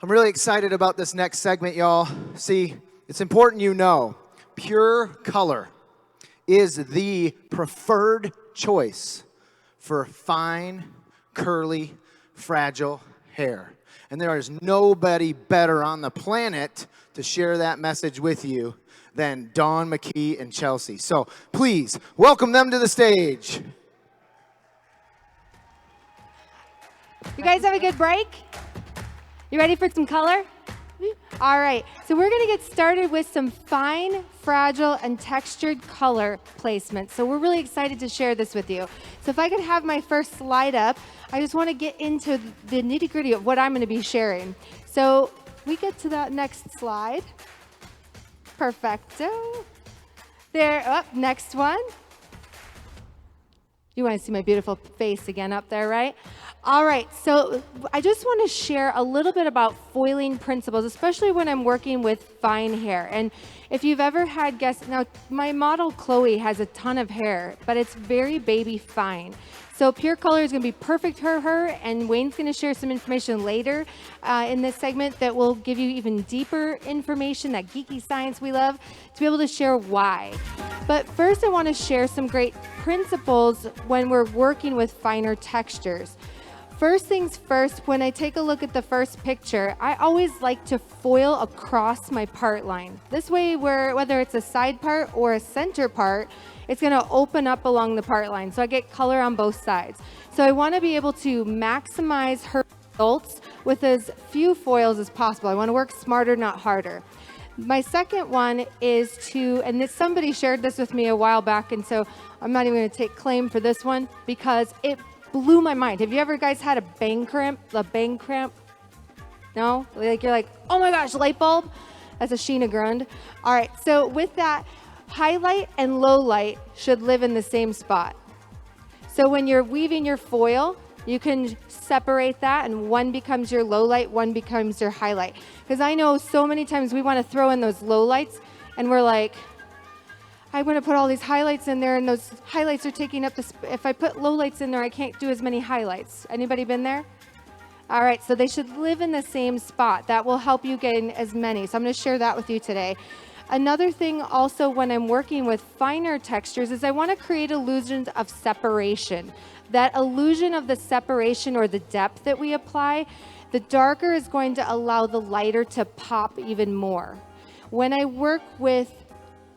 I'm really excited about this next segment, y'all. See, it's important you know, pure color is the preferred choice for fine, curly, fragile hair. And there is nobody better on the planet to share that message with you than Dawn McKee and Chelsea. So please, welcome them to the stage. You guys have a good break? You ready for some color? All right, so we're gonna get started with some fine, fragile, and textured color placement. So we're really excited to share this with you. So if I could have my first slide up, I just wanna get into the nitty-gritty of what I'm gonna be sharing. So we get to that next slide. Perfecto. There, up, next one. You wanna see my beautiful face again up there, right? All right, so I just want to share a little bit about foiling principles, especially when I'm working with fine hair. And if you've ever had guests, now my model Chloe has a ton of hair, but it's very baby fine. So pure color is going to be perfect for her, and Wayne's going to share some information later in this segment that will give you even deeper information, that geeky science we love, to be able to share why. But first I want to share some great principles when we're working with finer textures. First things first, when I take a look at the first picture, I always like to foil across my part line. This way, whether it's a side part or a center part, it's gonna open up along the part line. So I get color on both sides. So I wanna be able to maximize her results with as few foils as possible. I wanna work smarter, not harder. My second one is and somebody shared this with me a while back, and so I'm not even gonna take claim for this one because it blew my mind. Have you ever guys had a bang cramp? No? Like you're like, oh my gosh, light bulb? That's a Sheena Grund. All right, so with that, highlight and low light should live in the same spot. So when you're weaving your foil, you can separate that and one becomes your low light, one becomes your highlight. Because I know so many times we want to throw in those low lights and we're like, I'm going to put all these highlights in there, and those highlights are taking up if I put lowlights in there, I can't do as many highlights. Anybody been there? All right, so they should live in the same spot. That will help you gain as many. So I'm going to share that with you today. Another thing also when I'm working with finer textures is I want to create illusions of separation. That illusion of the separation or the depth that we apply, the darker is going to allow the lighter to pop even more. When I work with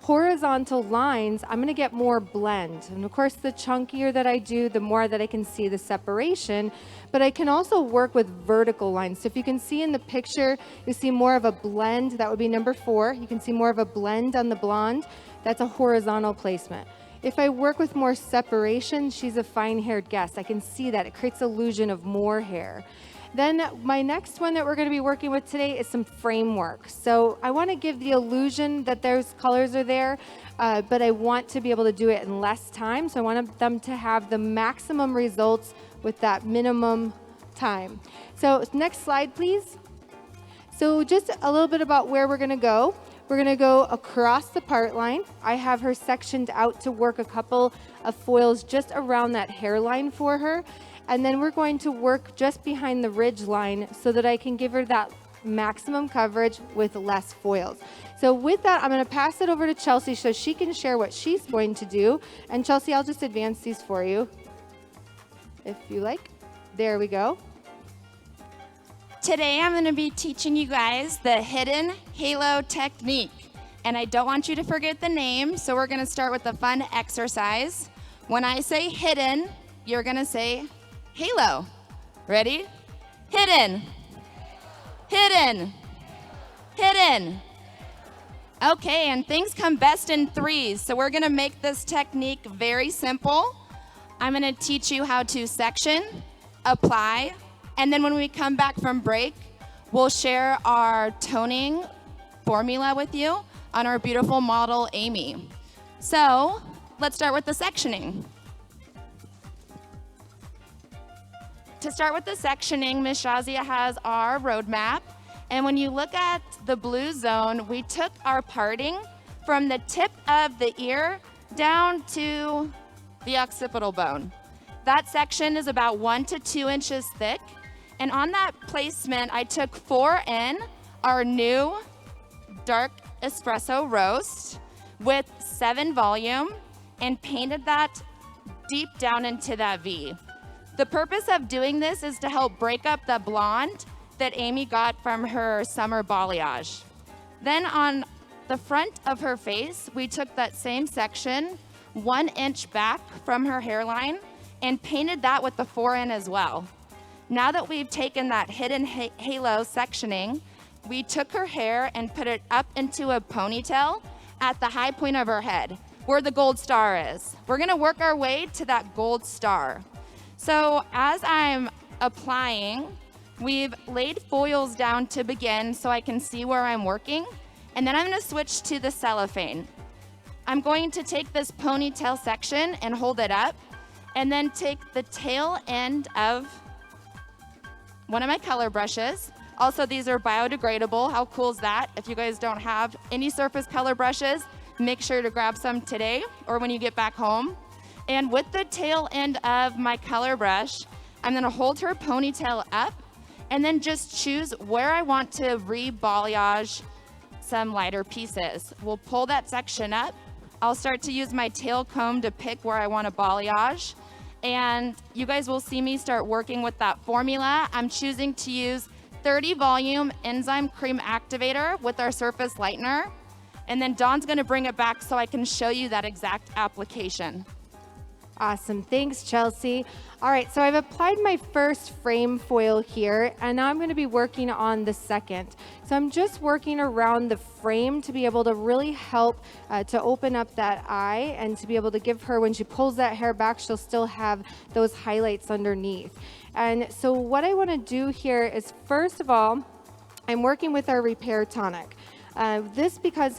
horizontal lines, I'm going to get more blend. And of course, the chunkier that I do, the more that I can see the separation. But I can also work with vertical lines. So if you can see in the picture, you see more of a blend. That would be number 4. You can see more of a blend on the blonde. That's a horizontal placement. If I work with more separation, she's a fine-haired guest. I can see that. It creates illusion of more hair. Then my next one that we're going to be working with today is some framework. So I want to give the illusion that those colors are there, but I want to be able to do it in less time. So I want them to have the maximum results with that minimum time. So next slide, please. So just a little bit about where we're going to go. We're going to go across the part line. I have her sectioned out to work a couple of foils just around that hairline for her. And then we're going to work just behind the ridge line so that I can give her that maximum coverage with less foils. So with that, I'm going to pass it over to Chelsea so she can share what she's going to do. And Chelsea, I'll just advance these for you, if you like. There we go. Today, I'm going to be teaching you guys the hidden halo technique. And I don't want you to forget the name, so we're going to start with a fun exercise. When I say hidden, you're going to say halo. Ready? Hidden. Hidden. Hidden. Okay, and things come best in threes. So we're gonna make this technique very simple. I'm gonna teach you how to section, apply, and then when we come back from break, we'll share our toning formula with you on our beautiful model, Amy. So let's start with the sectioning. To start with the sectioning, Ms. Shazia has our roadmap. And when you look at the blue zone, we took our parting from the tip of the ear down to the occipital bone. That section is about 1 to 2 inches thick. And on that placement, I took 4N, our new dark espresso roast with 7 volume, and painted that deep down into that V. The purpose of doing this is to help break up the blonde that Amy got from her summer balayage. Then on the front of her face, we took that same section 1 inch back from her hairline and painted that with the 4N as well. Now that we've taken that hidden halo sectioning, we took her hair and put it up into a ponytail at the high point of her head, where the gold star is. We're gonna work our way to that gold star. So as I'm applying, we've laid foils down to begin so I can see where I'm working, and then I'm gonna switch to the cellophane. I'm going to take this ponytail section and hold it up, and then take the tail end of one of my color brushes. Also, these are biodegradable. How cool is that? If you guys don't have any surface color brushes, make sure to grab some today or when you get back home. And with the tail end of my color brush, I'm gonna hold her ponytail up and then just choose where I want to re-balayage some lighter pieces. We'll pull that section up. I'll start to use my tail comb to pick where I want to balayage. And you guys will see me start working with that formula. I'm choosing to use 30 volume Enzyme Cream Activator with our surface lightener. And then Dawn's gonna bring it back so I can show you that exact application. Awesome, thanks Chelsea. All right, so I've applied my first frame foil here, and now I'm gonna be working on the second. So I'm just working around the frame to be able to really help to open up that eye and to be able to give her, when she pulls that hair back, she'll still have those highlights underneath. And so what I wanna do here is, first of all, I'm working with our Repair Tonic. This because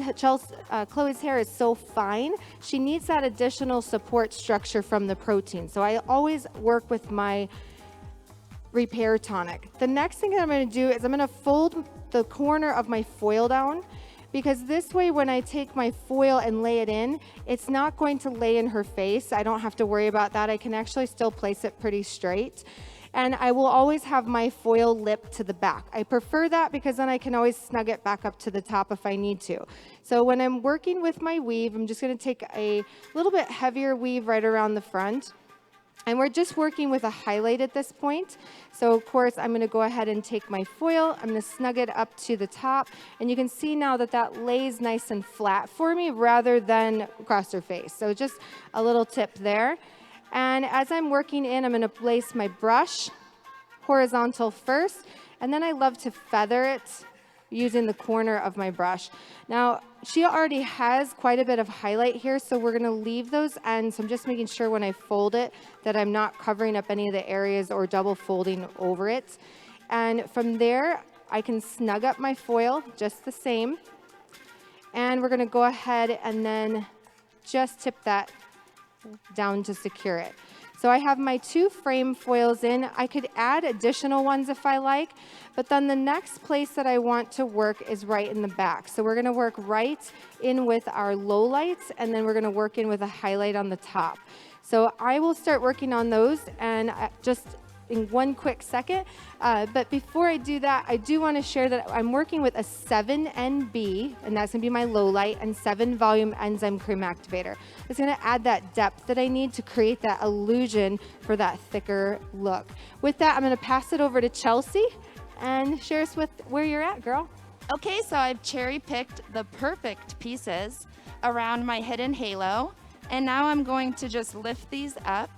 Chloe's hair is so fine, she needs that additional support structure from the protein. So I always work with my Repair Tonic. The next thing that I'm going to do is I'm going to fold the corner of my foil down, because this way when I take my foil and lay it in, it's not going to lay in her face. I don't have to worry about that. I can actually still place it pretty straight. And I will always have my foil lip to the back. I prefer that because then I can always snug it back up to the top if I need to. So when I'm working with my weave, I'm just gonna take a little bit heavier weave right around the front. And we're just working with a highlight at this point. So of course, I'm gonna go ahead and take my foil, I'm gonna snug it up to the top, and you can see now that that lays nice and flat for me rather than across her face. So just a little tip there. And as I'm working in, I'm going to place my brush horizontal first, and then I love to feather it using the corner of my brush. Now, she already has quite a bit of highlight here, so we're going to leave those ends. I'm just making sure when I fold it that I'm not covering up any of the areas or double folding over it. And from there, I can snug up my foil just the same. And we're going to go ahead and then just tip that down to secure it. So I have my 2 frame foils in. I could add additional ones if I like, but then the next place that I want to work is right in the back. So we're gonna work right in with our low lights, and then we're gonna work in with a highlight on the top. So I will start working on those, and just in one quick second. But before I do that, I do want to share that I'm working with a 7NB, and that's going to be my low light, and 7 volume Enzyme Cream Activator. It's going to add that depth that I need to create that illusion for that thicker look. With that, I'm going to pass it over to Chelsea and share us with where you're at, girl. Okay, so I've cherry picked the perfect pieces around my hidden halo, and now I'm going to just lift these up,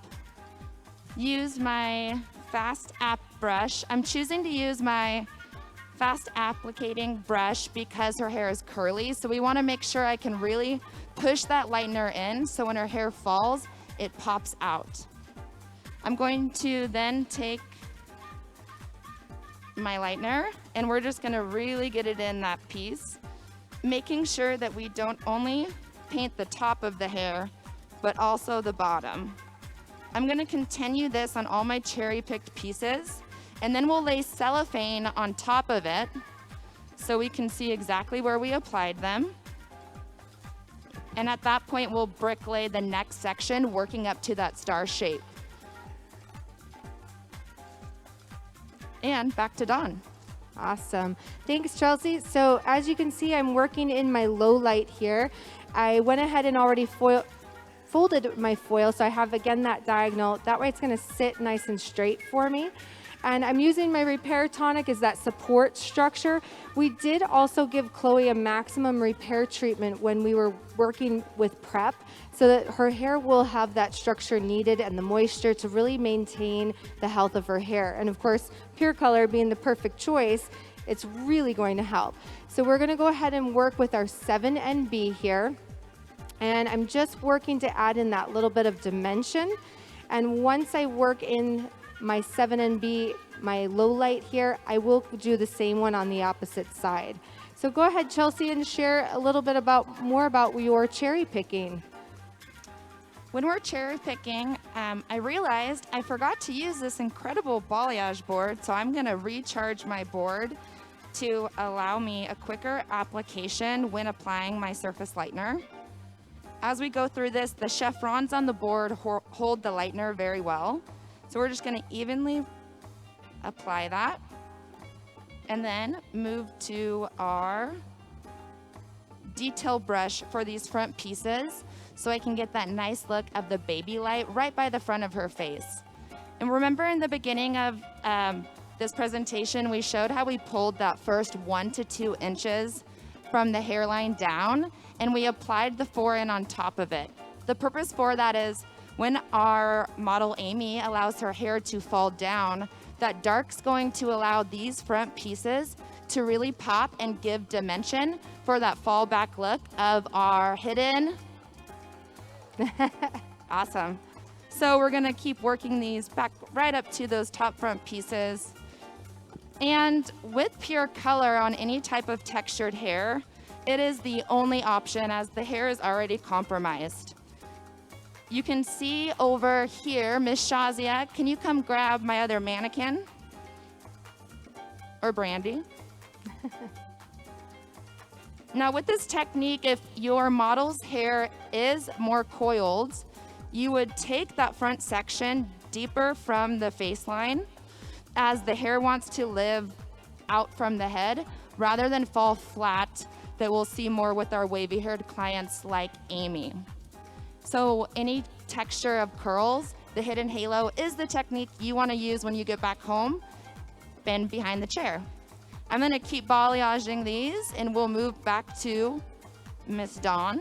use my fast app brush. I'm choosing to use my fast applicating brush because her hair is curly, so we want to make sure I can really push that lightener in so when her hair falls, it pops out. I'm going to then take my lightener, and we're just going to really get it in that piece, making sure that we don't only paint the top of the hair, but also the bottom. I'm going to continue this on all my cherry-picked pieces, and then we'll lay cellophane on top of it so we can see exactly where we applied them. And at that point, we'll bricklay the next section, working up to that star shape. And back to Dawn. Awesome. Thanks, Chelsea. So as you can see, I'm working in my low light here. I went ahead and already folded my foil, so I have, again, that diagonal. That way it's going to sit nice and straight for me. And I'm using my Repair Tonic as that support structure. We did also give Chloe a maximum repair treatment when we were working with prep, so that her hair will have that structure needed and the moisture to really maintain the health of her hair. And of course, Pure Color being the perfect choice, it's really going to help. So we're gonna go ahead and work with our 7NB here. And I'm just working to add in that little bit of dimension. And once I work in my 7NB, my low light here, I will do the same one on the opposite side. So go ahead, Chelsea, and share a little bit more about your cherry picking. When we're cherry picking, I realized I forgot to use this incredible balayage board, so I'm gonna recharge my board to allow me a quicker application when applying my surface lightener. As we go through this, the chevrons on the board hold the lightener very well. So we're just gonna evenly apply that and then move to our detail brush for these front pieces so I can get that nice look of the baby light right by the front of her face. And remember in the beginning of this presentation, we showed how we pulled that first 1 to 2 inches from the hairline down, and we applied the 4 on top of it. The purpose for that is when our model Amy allows her hair to fall down, that dark's going to allow these front pieces to really pop and give dimension for that fallback look of our hidden. Awesome. So we're gonna keep working these back right up to those top front pieces. And with Pure Color on any type of textured hair, it is the only option as the hair is already compromised. You can see over here, Miss Shazia, can you come grab my other mannequin? Or Brandy? Now with this technique, if your model's hair is more coiled, you would take that front section deeper from the face line as the hair wants to live out from the head rather than fall flat that we'll see more with our wavy haired clients like Amy. So any texture of curls, the hidden halo is the technique you want to use when you get back home and behind the chair. I'm going to keep balayaging these and we'll move back to Miss Dawn.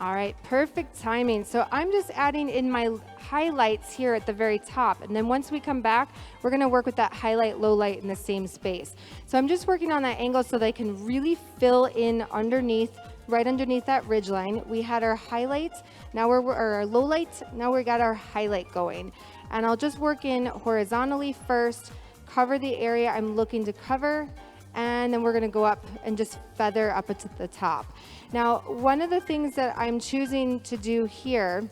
All right, perfect timing. So I'm just adding in my highlights here at the very top. And then once we come back, we're gonna work with that highlight, low light in the same space. So I'm just working on that angle so that I can really fill in underneath, right underneath that ridge line. We had our highlights, now we're our low lights, now we got our highlight going. And I'll just work in horizontally first, cover the area I'm looking to cover, and then we're gonna go up and just feather up to the top. Now, one of the things that I'm choosing to do here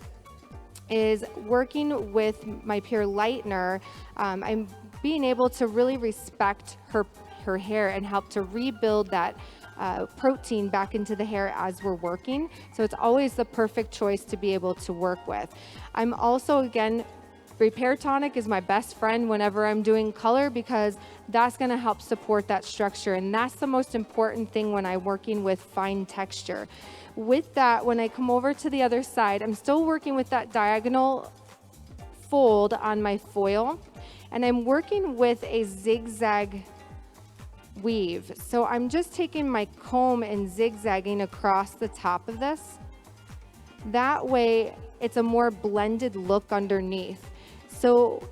is working with my Pure Lightener. I'm being able to really respect her hair and help to rebuild that protein back into the hair as we're working. So it's always the perfect choice to be able to work with. I'm also, again, Repair Tonic is my best friend whenever I'm doing color because that's going to help support that structure, and that's the most important thing when I'm working with fine texture. With that, when I come over to the other side, I'm still working with that diagonal fold on my foil, and I'm working with a zigzag weave. So I'm just taking my comb and zigzagging across the top of this. That way, it's a more blended look underneath. So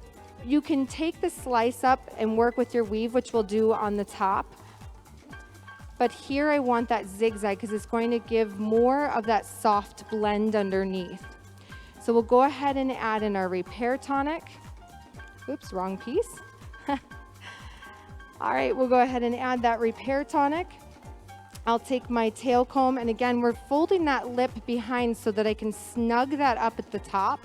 you can take the slice up and work with your weave, which we'll do on the top. But here I want that zigzag because it's going to give more of that soft blend underneath. So we'll go ahead and add in our Repair Tonic. Oops, wrong piece. All right, we'll go ahead and add that Repair Tonic. I'll take my tail comb, and again, we're folding that lip behind so that I can snug that up at the top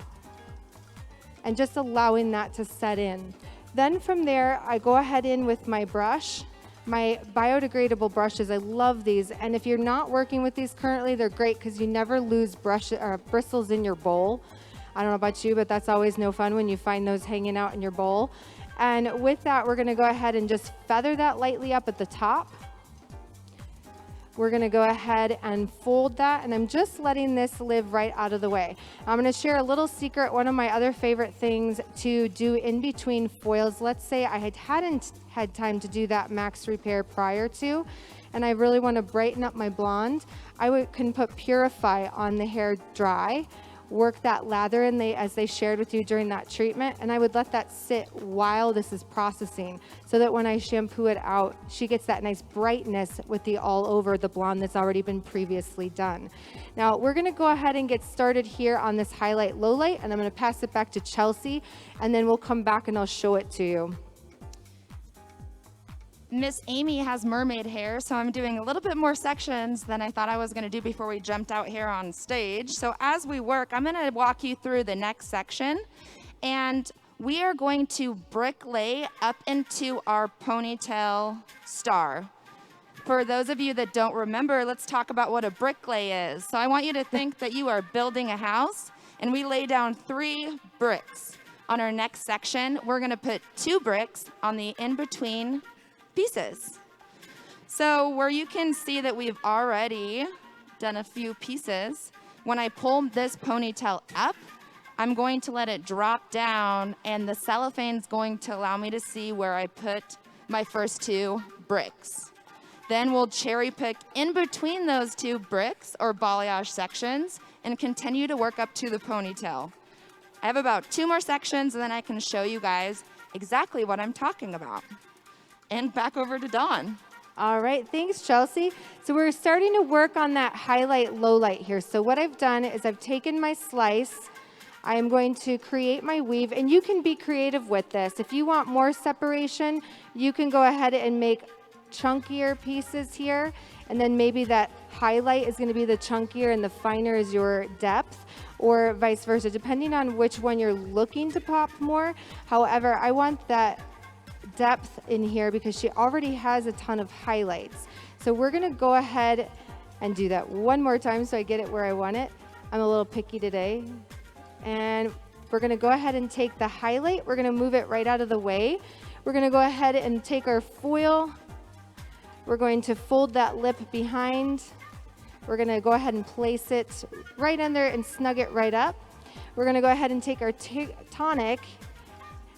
and just allowing that to set in. Then from there, I go ahead in with my brush, my biodegradable brushes. I love these, and if you're not working with these currently, they're great because you never lose bristles in your bowl. I don't know about you, but that's always no fun when you find those hanging out in your bowl. And with that, we're gonna go ahead and just feather that lightly up at the top. We're gonna go ahead and fold that, and I'm just letting this live right out of the way. I'm gonna share a little secret. One of my other favorite things to do in between foils, let's say I hadn't had time to do that max repair prior to, and I really wanna brighten up my blonde, can put Purify on the hair dry, work that lather in as they shared with you during that treatment, and I would let that sit while this is processing so that when I shampoo it out, she gets that nice brightness with the all over the blonde that's already been previously done. Now we're gonna go ahead and get started here on this highlight low light, and I'm gonna pass it back to Chelsea, and then we'll come back and I'll show it to you. Miss Amy has mermaid hair, so I'm doing a little bit more sections than I thought I was going to do before we jumped out here on stage. So as we work, I'm going to walk you through the next section, and we are going to brick lay up into our ponytail star. For those of you that don't remember, let's talk about what a brick lay is. So I want you to think that you are building a house, and we lay down 3 bricks. On our next section, we're going to put 2 bricks on the in-between pieces. So where you can see that we've already done a few pieces, when I pull this ponytail up, I'm going to let it drop down, and the cellophane's going to allow me to see where I put my first 2 bricks. Then we'll cherry pick in between those 2 bricks or balayage sections and continue to work up to the ponytail. I have about 2 more sections, and then I can show you guys exactly what I'm talking about. And back over to Dawn. All right, thanks, Chelsea. So we're starting to work on that highlight low light here. So what I've done is I've taken my slice, I am going to create my weave, and you can be creative with this. If you want more separation, you can go ahead and make chunkier pieces here, and then maybe that highlight is going to be the chunkier and the finer is your depth, or vice versa, depending on which one you're looking to pop more. However, I want that depth in here because she already has a ton of highlights. So we're gonna go ahead and do that one more time so I get it where I want it. I'm a little picky today. And we're gonna go ahead and take the highlight. We're gonna move it right out of the way. We're gonna go ahead and take our foil. We're going to fold that lip behind. We're gonna go ahead and place it right in there and snug it right up. We're gonna go ahead and take our Tonic.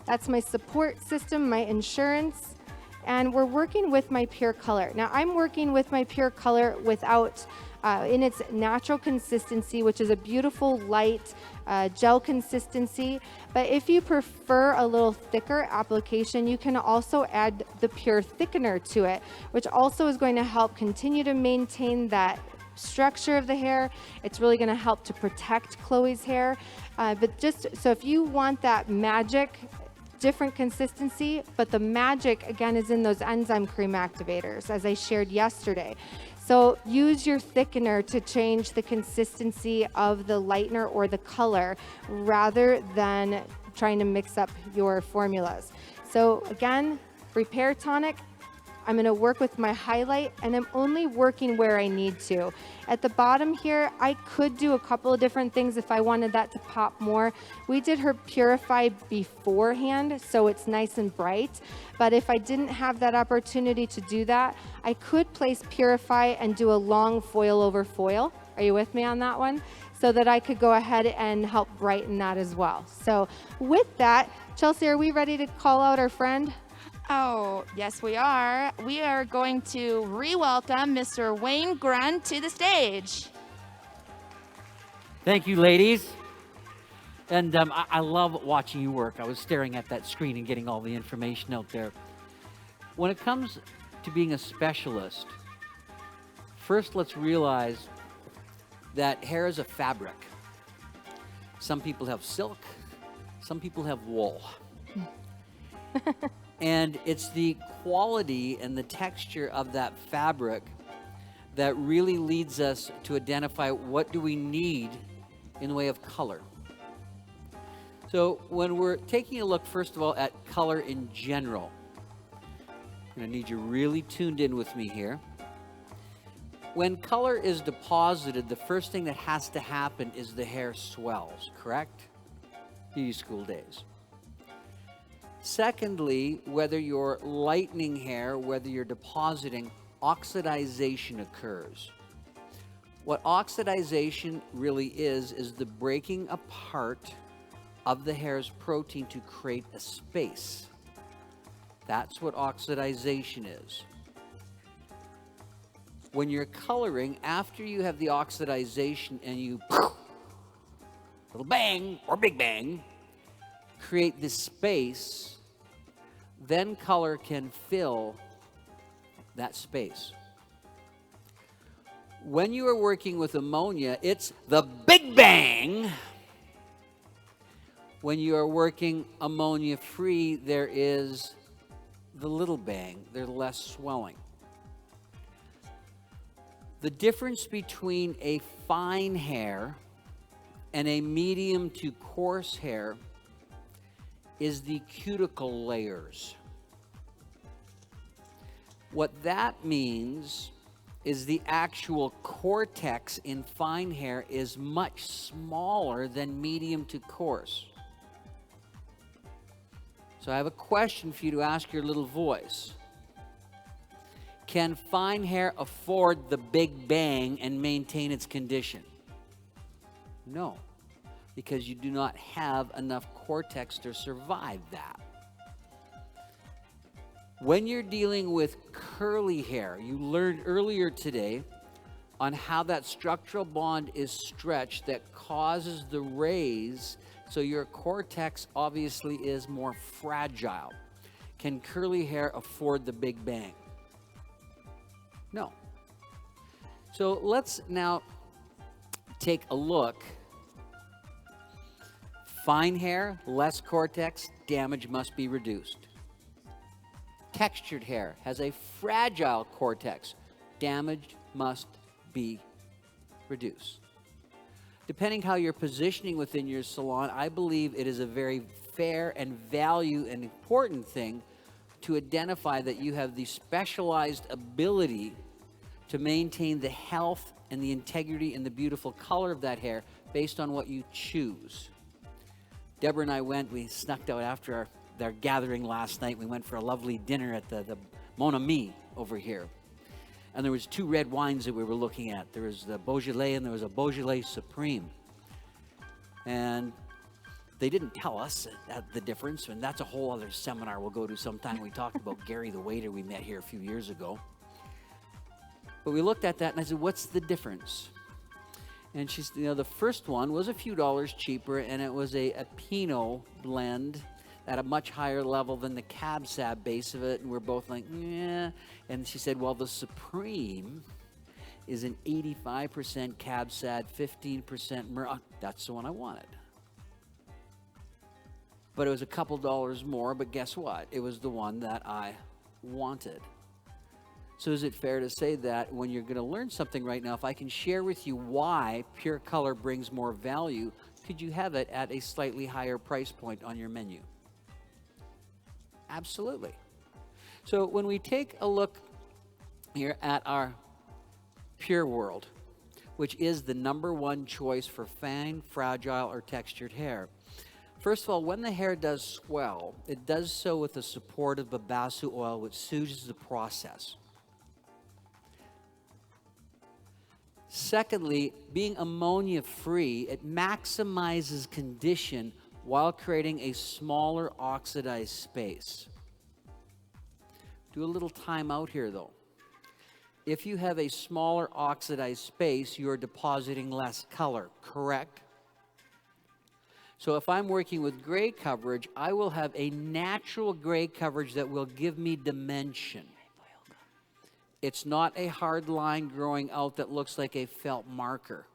That's my support system, my insurance, and we're working with my Pure Color. Now I'm working with my Pure Color without, in its natural consistency, which is a beautiful light gel consistency. But if you prefer a little thicker application, you can also add the Pure Thickener to it, which also is going to help continue to maintain that structure of the hair. It's really going to help to protect Chloe's hair. But just so if you want that magic, different consistency, but the magic again is in those enzyme cream activators, as I shared yesterday. So use your thickener to change the consistency of the lightener or the color rather than trying to mix up your formulas. So again, Repair Tonic, I'm going to work with my highlight, and I'm only working where I need to. At the bottom here, I could do a couple of different things if I wanted that to pop more. We did her Purify beforehand, so it's nice and bright. But if I didn't have that opportunity to do that, I could place Purify and do a long foil over foil. Are you with me on that one? So that I could go ahead and help brighten that as well. So with that, Chelsea, are we ready to call out our friend? Oh, yes, we are. We are going to re-welcome Mr. Wayne Grund to the stage. Thank you, ladies. And I love watching you work. I was staring at that screen and getting all the information out there. When it comes to being a specialist, first let's realize that hair is a fabric. Some people have silk, some people have wool. And it's the quality and the texture of that fabric that really leads us to identify what do we need in the way of color. So when we're taking a look, first of all, at color in general, I'm going to need you really tuned in with me here. When color is deposited, the first thing that has to happen is the hair swells, correct? Beauty school days. Secondly, whether you're lightening hair, whether you're depositing, oxidization occurs. What oxidization really is the breaking apart of the hair's protein to create a space. That's what oxidization is. When you're coloring, after you have the oxidization and you little bang or big bang, create this space, then color can fill that space. When you are working with ammonia, it's the big bang. When you are working ammonia-free, there is the little bang. There's less swelling. The difference between a fine hair and a medium to coarse hair is the cuticle layers. What that means is the actual cortex in fine hair is much smaller than medium to coarse. So I have a question for you to ask your little voice. Can fine hair afford the big bang and maintain its condition? No, because you do not have enough cortex to survive that. When you're dealing with curly hair, you learned earlier today on how that structural bond is stretched that causes the raise, so your cortex obviously is more fragile. Can curly hair afford the big bang? No. So let's now take a look. Fine hair, less cortex, damage must be reduced. Textured hair has a fragile cortex, damage must be reduced. Depending how you're positioning within your salon, I believe it is a very fair and value and important thing to identify that you have the specialized ability to maintain the health and the integrity and the beautiful color of that hair based on what you choose. Deborah and I we snuck out after our gathering last night. We went for a lovely dinner at the Mon Ami over here. And there was 2 red wines that we were looking at. There was the Beaujolais and there was a Beaujolais Supreme. And they didn't tell us the difference, and that's a whole other seminar we'll go to sometime. We talked about Gary the waiter we met here a few years ago. But we looked at that and I said, what's the difference? And she's, the first one was a few dollars cheaper, and it was a Pinot blend at a much higher level than the Cab Sav base of it, and we're both like, yeah. And she said, well, the Supreme is an 85% Cab Sav, 15% Myrrh. That's the one I wanted. But it was a couple dollars more, but guess what? It was the one that I wanted. So is it fair to say that when you're going to learn something right now, if I can share with you why Pure Color brings more value, could you have it at a slightly higher price point on your menu? Absolutely. So when we take a look here at our Pure World, which is the #1 choice for fine, fragile, or textured hair. First of all, when the hair does swell, it does so with the support of babassu oil, which soothes the process. Secondly, being ammonia-free, it maximizes condition while creating a smaller oxidized space. Do a little time out here, though. If you have a smaller oxidized space, you're depositing less color, correct? So if I'm working with gray coverage, I will have a natural gray coverage that will give me dimension. It's not a hard line growing out that looks like a felt marker.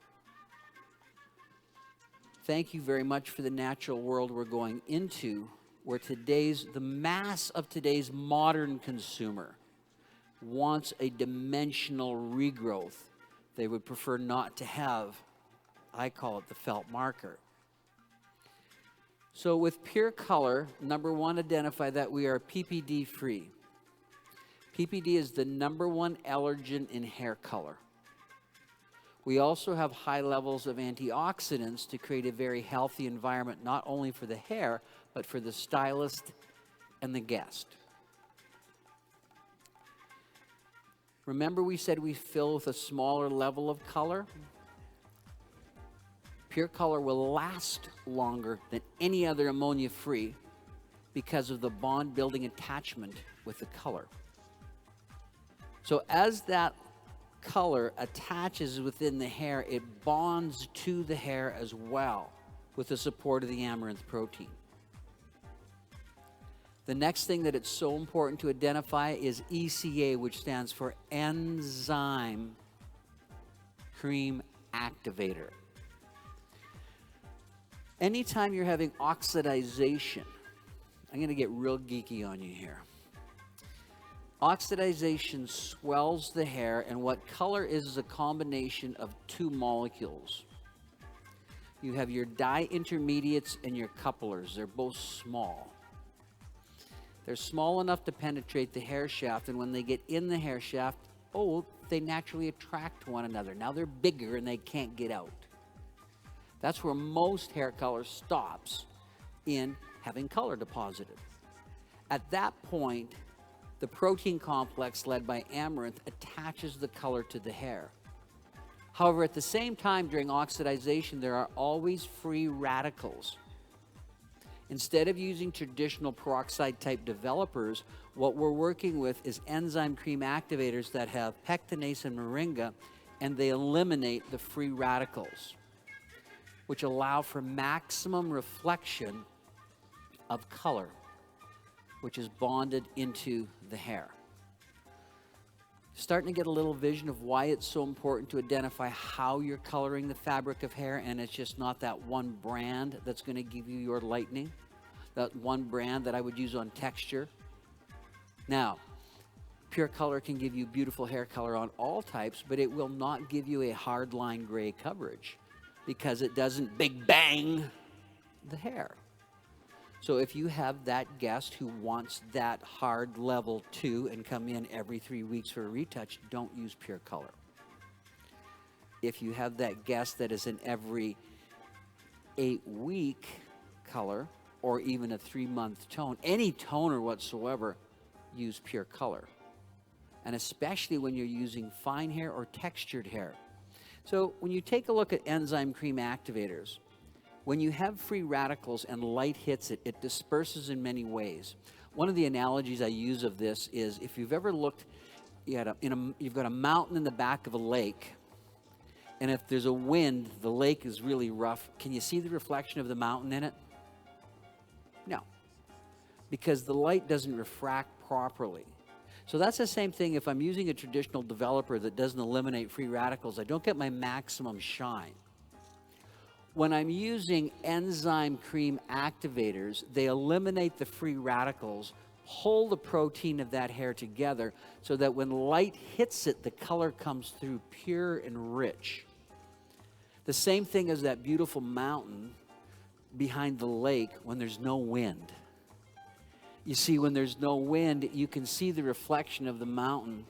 Thank you very much for the natural world we're going into, where the mass of today's modern consumer wants a dimensional regrowth. They would prefer not to have, I call it the felt marker. So with Pure Color, #1, identify that we are PPD free. PPD is the #1 allergen in hair color. We also have high levels of antioxidants to create a very healthy environment, not only for the hair, but for the stylist and the guest. Remember we said we fill with a smaller level of color? Pure color will last longer than any other ammonia-free because of the bond-building attachment with the color. So as that color attaches within the hair, it bonds to the hair as well with the support of the amaranth protein. The next thing that it's so important to identify is ECA, which stands for Enzyme Cream Activator. Anytime you're having oxidization, I'm going to get real geeky on you here. Oxidization swells the hair, and what color is a combination of two molecules. You have your dye intermediates and your couplers. They're both small. They're small enough to penetrate the hair shaft, and when they get in the hair shaft, they naturally attract one another. Now they're bigger and they can't get out. That's where most hair color stops, in having color deposited. At that point, the protein complex led by amaranth attaches the color to the hair. However, at the same time during oxidization, there are always free radicals. Instead of using traditional peroxide type developers, what we're working with is enzyme cream activators that have pectinase and moringa, and they eliminate the free radicals, which allow for maximum reflection of color, which is bonded into the hair. Starting to get a little vision of why it's so important to identify how you're coloring the fabric of hair, and it's just not that one brand that's going to give you your lightening, that one brand that I would use on texture. Now, Pure Color can give you beautiful hair color on all types, but it will not give you a hard line gray coverage because it doesn't big bang the hair. So if you have that guest who wants that hard level 2 and come in every 3 weeks for a retouch, don't use Pure Color. If you have that guest that is an every 8-week color or even a 3-month tone, any toner whatsoever, use Pure Color. And especially when you're using fine hair or textured hair. So when you take a look at enzyme cream activators, when you have free radicals and light hits it, it disperses in many ways. One of the analogies I use of this is if you've ever looked, you've got a mountain in the back of a lake, and if there's a wind, the lake is really rough. Can you see the reflection of the mountain in it? No, because the light doesn't refract properly. So that's the same thing if I'm using a traditional developer that doesn't eliminate free radicals. I don't get my maximum shine. When I'm using enzyme cream activators, they eliminate the free radicals, pull the protein of that hair together so that when light hits it, the color comes through pure and rich. The same thing as that beautiful mountain behind the lake when there's no wind. You see, when there's no wind, you can see the reflection of the mountain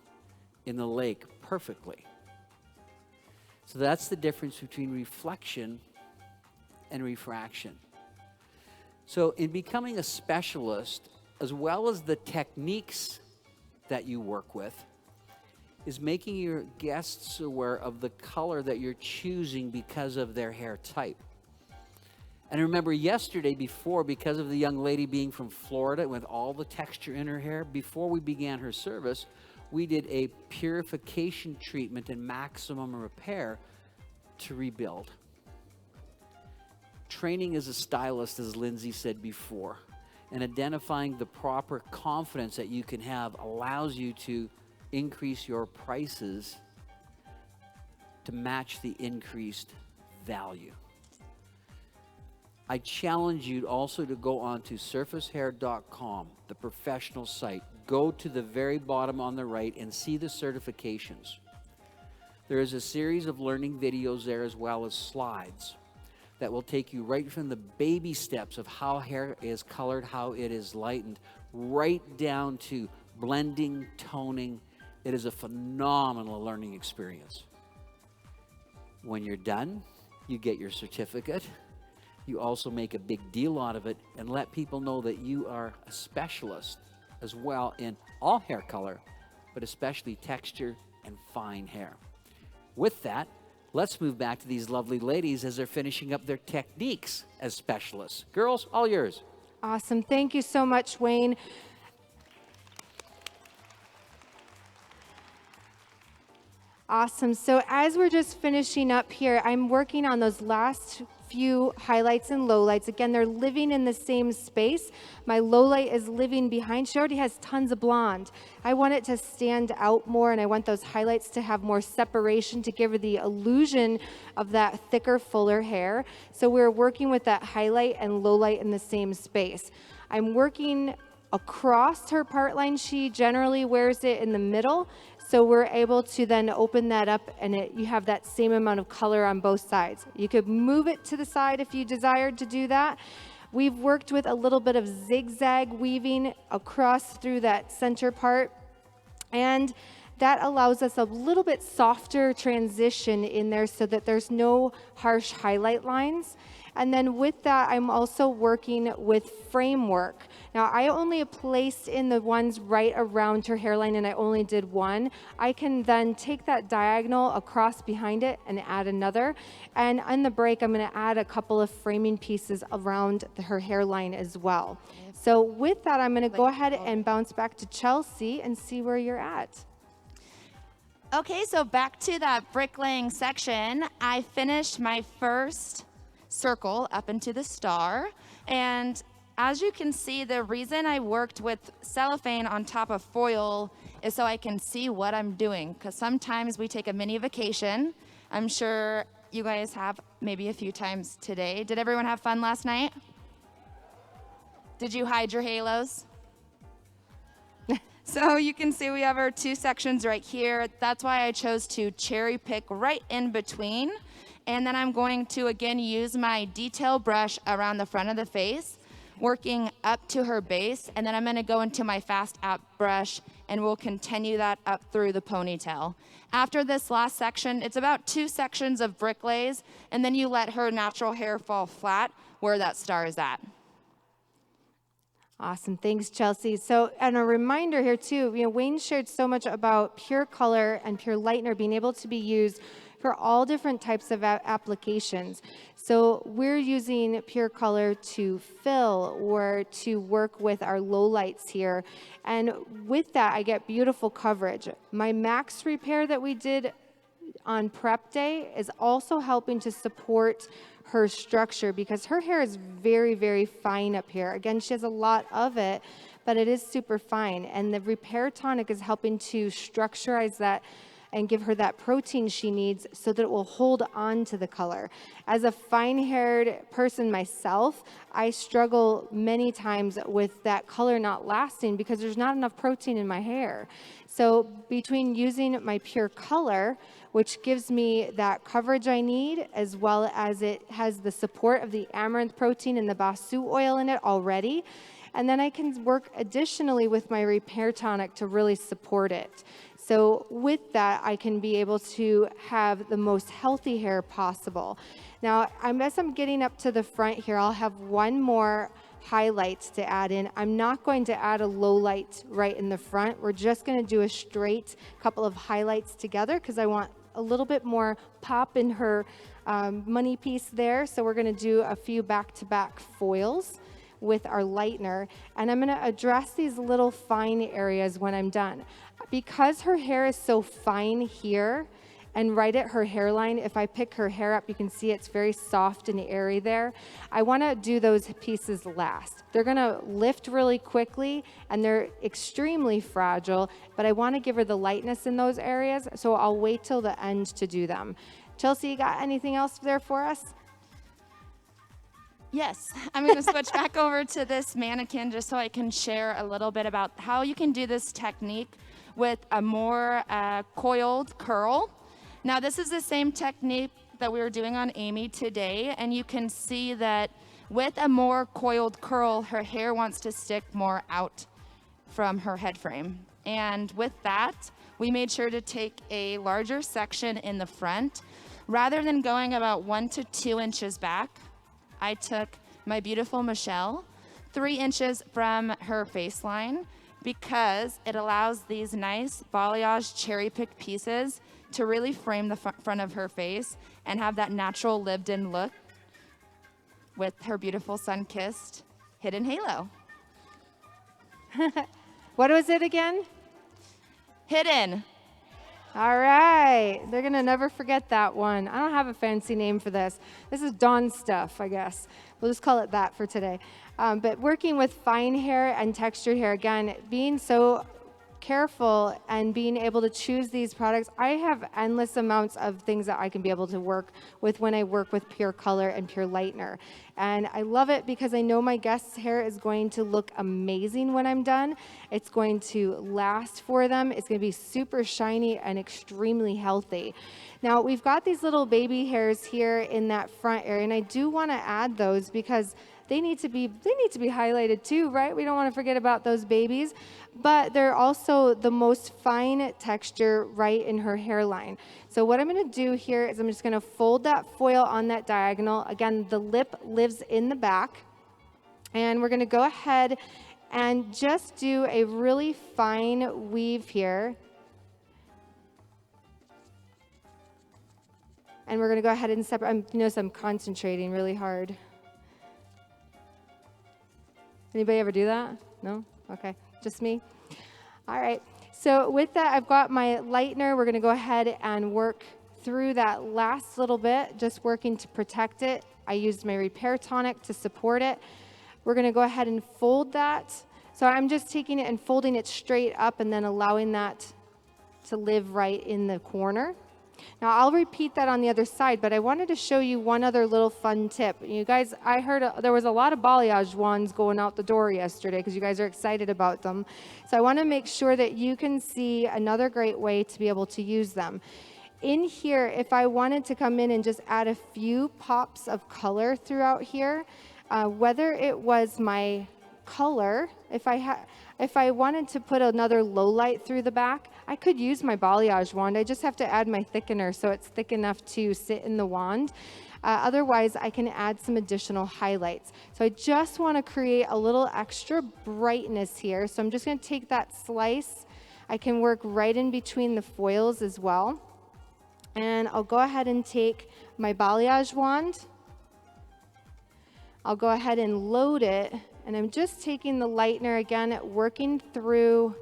in the lake perfectly. So that's the difference between reflection and refraction. So in becoming a specialist, as well as the techniques that you work with, is making your guests aware of the color that you're choosing because of their hair type. And remember yesterday because of the young lady being from Florida with all the texture in her hair, before we began her service, we did a purification treatment and maximum repair to rebuild. Training as a stylist, as Lindsay said before, and identifying the proper confidence that you can have allows you to increase your prices to match the increased value. I challenge you also to go on to surfacehair.com, the professional site. Go to the very bottom on the right and see the certifications. There is a series of learning videos there as well as slides that will take you right from the baby steps of how hair is colored, how it is lightened, right down to blending, toning. It is a phenomenal learning experience. When you're done, you get your certificate, you also make a big deal out of it and let people know that you are a specialist as well in all hair color, but especially texture and fine hair. With that, let's move back to these lovely ladies as they're finishing up their techniques as specialists. Girls, all yours. Awesome. Thank you so much, Wayne. Awesome. So as we're just finishing up here, I'm working on those last few highlights and lowlights. Again, they're living in the same space. My lowlight is living behind. She already has tons of blonde. I want it to stand out more, and I want those highlights to have more separation to give her the illusion of that thicker, fuller hair. So we're working with that highlight and lowlight in the same space. I'm working across her part line. She generally wears it in the middle. So we're able to then open that up, and you have that same amount of color on both sides. You could move it to the side if you desired to do that. We've worked with a little bit of zigzag weaving across through that center part, and that allows us a little bit softer transition in there so that there's no harsh highlight lines. And then with that, I'm also working with framework. Now, I only placed in the ones right around her hairline, and I only did one. I can then take that diagonal across behind it and add another. And on the break, I'm going to add a couple of framing pieces around her hairline as well. So with that, I'm going to go ahead and bounce back to Chelsea and see where you're at. Okay, so back to that bricklaying section. I finished my first circle up into the star, and as you can see, the reason I worked with cellophane on top of foil is so I can see what I'm doing, because sometimes we take a mini vacation. I'm sure you guys have maybe a few times today. Did everyone have fun last night? Did you hide your halos? So you can see we have our two sections right here. That's why I chose to cherry pick right in between. And then I'm going to, again, use my detail brush around the front of the face, working up to her base. And then I'm going to go into my fast app brush, and we'll continue that up through the ponytail. After this last section, it's about 2 sections of bricklays, and then you let her natural hair fall flat where that star is at. Awesome. Thanks, Chelsea. So, and a reminder here too, Wayne shared so much about pure color and pure lightener being able to be used for all different types of applications. So we're using pure color to fill or to work with our lowlights here. And with that, I get beautiful coverage. My max repair that we did on prep day is also helping to support her structure, because her hair is very, very fine up here. Again, she has a lot of it, but it is super fine. And the repair tonic is helping to structurize that and give her that protein she needs so that it will hold on to the color. As a fine-haired person myself, I struggle many times with that color not lasting because there's not enough protein in my hair. So between using my pure color, which gives me that coverage I need, as well as it has the support of the amaranth protein and the basu oil in it already, and then I can work additionally with my repair tonic to really support it. So with that, I can be able to have the most healthy hair possible. Now, as I'm getting up to the front here, I'll have one more highlight to add in. I'm not going to add a low light right in the front. We're just going to do a straight couple of highlights together because I want a little bit more pop in her money piece there. So we're going to do a few back-to-back foils with our lightener, and I'm going to address these little fine areas when I'm done. Because her hair is so fine here and right at her hairline, if I pick her hair up, you can see it's very soft and airy there. I want to do those pieces last. They're going to lift really quickly, and they're extremely fragile, but I want to give her the lightness in those areas, so I'll wait till the end to do them. Chelsea, you got anything else there for us? Yes, I'm going to switch back over to this mannequin just so I can share a little bit about how you can do this technique with a more coiled curl. Now, this is the same technique that we were doing on Amy today, and you can see that with a more coiled curl, her hair wants to stick more out from her head frame. And with that, we made sure to take a larger section in the front. Rather than going about 1 to 2 inches back, I took my beautiful Michelle 3 inches from her face line because it allows these nice balayage cherry pick pieces to really frame the front of her face and have that natural lived in look with her beautiful sun-kissed hidden halo. What was it again? Hidden. All right. They're going to never forget that one. I don't have a fancy name for this. This is Dawn stuff, I guess. We'll just call it that for today. But working with fine hair and textured hair, again, being so careful and being able to choose these products, I have endless amounts of things that I can be able to work with when I work with Pure Color and Pure Lightener. And I love it because I know my guest's hair is going to look amazing when I'm done. It's going to last for them. It's going to be super shiny and extremely healthy. Now, we've got these little baby hairs here in that front area, and I do want to add those because they need to be highlighted too, right? We don't want to forget about those babies, but they're also the most fine texture right in her hairline. So what I'm going to do here is I'm just going to fold that foil on that diagonal. Again, the lip lives in the back, and we're going to go ahead and just do a really fine weave here. And we're going to go ahead and separate. You notice I'm concentrating really hard. Anybody ever do that? No? Okay, just me? All right, so with that, I've got my lightener. We're gonna go ahead and work through that last little bit, just working to protect it. I used my Repair Tonic to support it. We're gonna go ahead and fold that. So I'm just taking it and folding it straight up and then allowing that to live right in the corner. Now, I'll repeat that on the other side, but I wanted to show you one other little fun tip. You guys, I heard there was a lot of balayage wands going out the door yesterday because you guys are excited about them. So I want to make sure that you can see another great way to be able to use them. In here, if I wanted to come in and just add a few pops of color throughout here, whether it was my color, if I wanted to put another low light through the back, I could use my balayage wand. I just have to add my thickener so it's thick enough to sit in the wand. Otherwise, I can add some additional highlights. So I just want to create a little extra brightness here. So I'm just going to take that slice. I can work right in between the foils as well. And I'll go ahead and take my balayage wand. I'll go ahead and load it. And I'm just taking the lightener again, working through,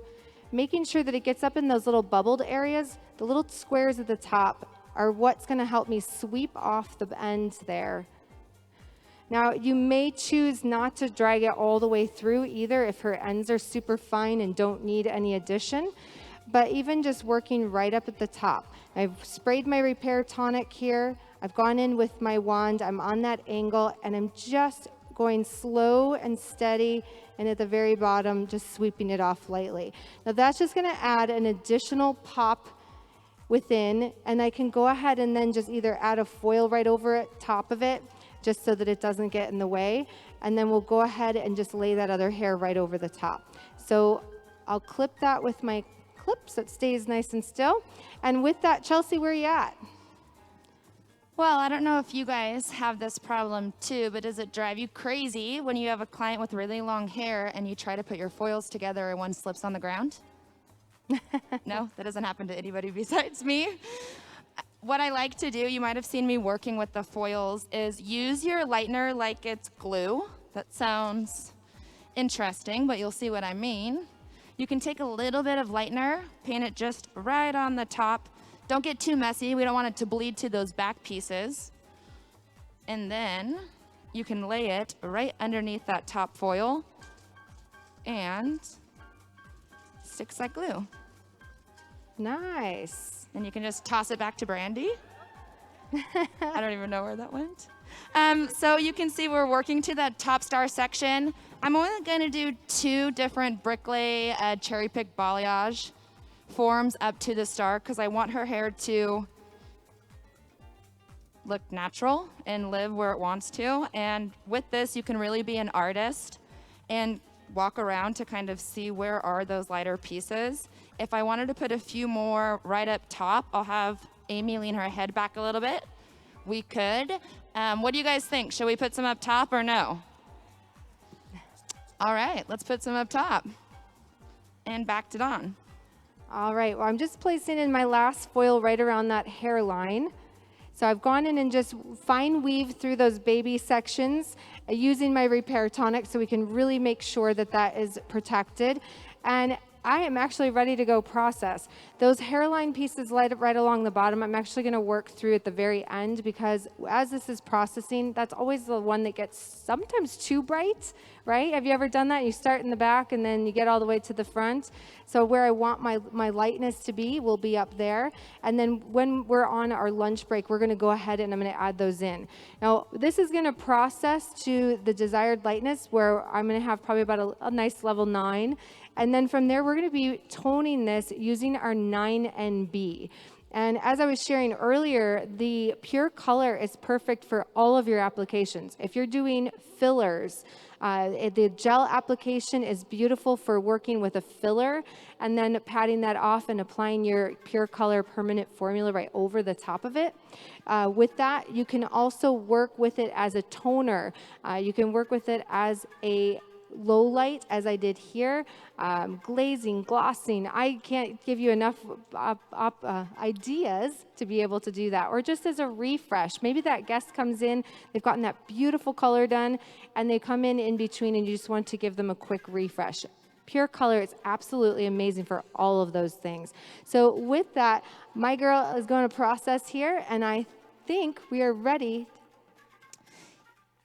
making sure that it gets up in those little bubbled areas. The little squares at the top are what's going to help me sweep off the ends there. Now, you may choose not to drag it all the way through either if her ends are super fine and don't need any addition, but even just working right up at the top. I've sprayed my Repair Tonic here. I've gone in with my wand. I'm on that angle, and I'm just going slow and steady, and at the very bottom, just sweeping it off lightly. Now that's just going to add an additional pop within, and I can go ahead and then just either add a foil right over it, top of it, just so that it doesn't get in the way, and then we'll go ahead and just lay that other hair right over the top. So I'll clip that with my clips so it stays nice and still. And with that, Chelsea, where are you at? Well, I don't know if you guys have this problem too, but does it drive you crazy when you have a client with really long hair and you try to put your foils together and one slips on the ground? No, that doesn't happen to anybody besides me. What I like to do, you might have seen me working with the foils, is use your lightener like it's glue. That sounds interesting, but you'll see what I mean. You can take a little bit of lightener, paint it just right on the top. Don't get too messy. We don't want it to bleed to those back pieces. And then you can lay it right underneath that top foil and sticks like glue. Nice. And you can just toss it back to Brandy. I don't even know where that went. So you can see we're working to that top star section. I'm only going to do 2 different bricklay cherry pick balayage forms up to the star because I want her hair to look natural and live where it wants to. And with this, you can really be an artist and walk around to kind of see where are those lighter pieces. If I wanted to put a few more right up top, I'll have Amy lean her head back a little bit. We could, What do you guys think? Should we put some up top or no? All right, let's put some up top. And back to Dawn. All right, well, I'm just placing in my last foil right around that hairline. So I've gone in and just fine weave through those baby sections using my repair tonic so we can really make sure that that is protected. And I am actually ready to go process. Those hairline pieces right along the bottom, I'm actually gonna work through at the very end because as this is processing, that's always the one that gets sometimes too bright, right? Have you ever done that? You start in the back and then you get all the way to the front. So where I want my lightness to be will be up there. And then when we're on our lunch break, we're gonna go ahead and I'm gonna add those in. Now, this is gonna process to the desired lightness where I'm gonna have probably about a nice level 9. And then from there, we're going to be toning this using our 9NB. And as I was sharing earlier, the pure color is perfect for all of your applications. If you're doing fillers, the gel application is beautiful for working with a filler and then patting that off and applying your pure color permanent formula right over the top of it. With that, you can also work with it as a toner. You can work with it as a low light, as I did here, glazing, glossing. I can't give you enough ideas to be able to do that. Or just as a refresh, maybe that guest comes in, they've gotten that beautiful color done, and they come in between and you just want to give them a quick refresh. Pure color is absolutely amazing for all of those things. So with that, my girl is going to process here, and I think we are ready.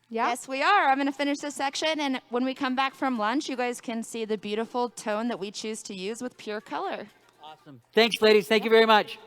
Yeah? Yes, we are. I'm going to finish this section, and when we come back from lunch, you guys can see the beautiful tone that we choose to use with pure color. Awesome. Thanks, ladies. Thank you very much.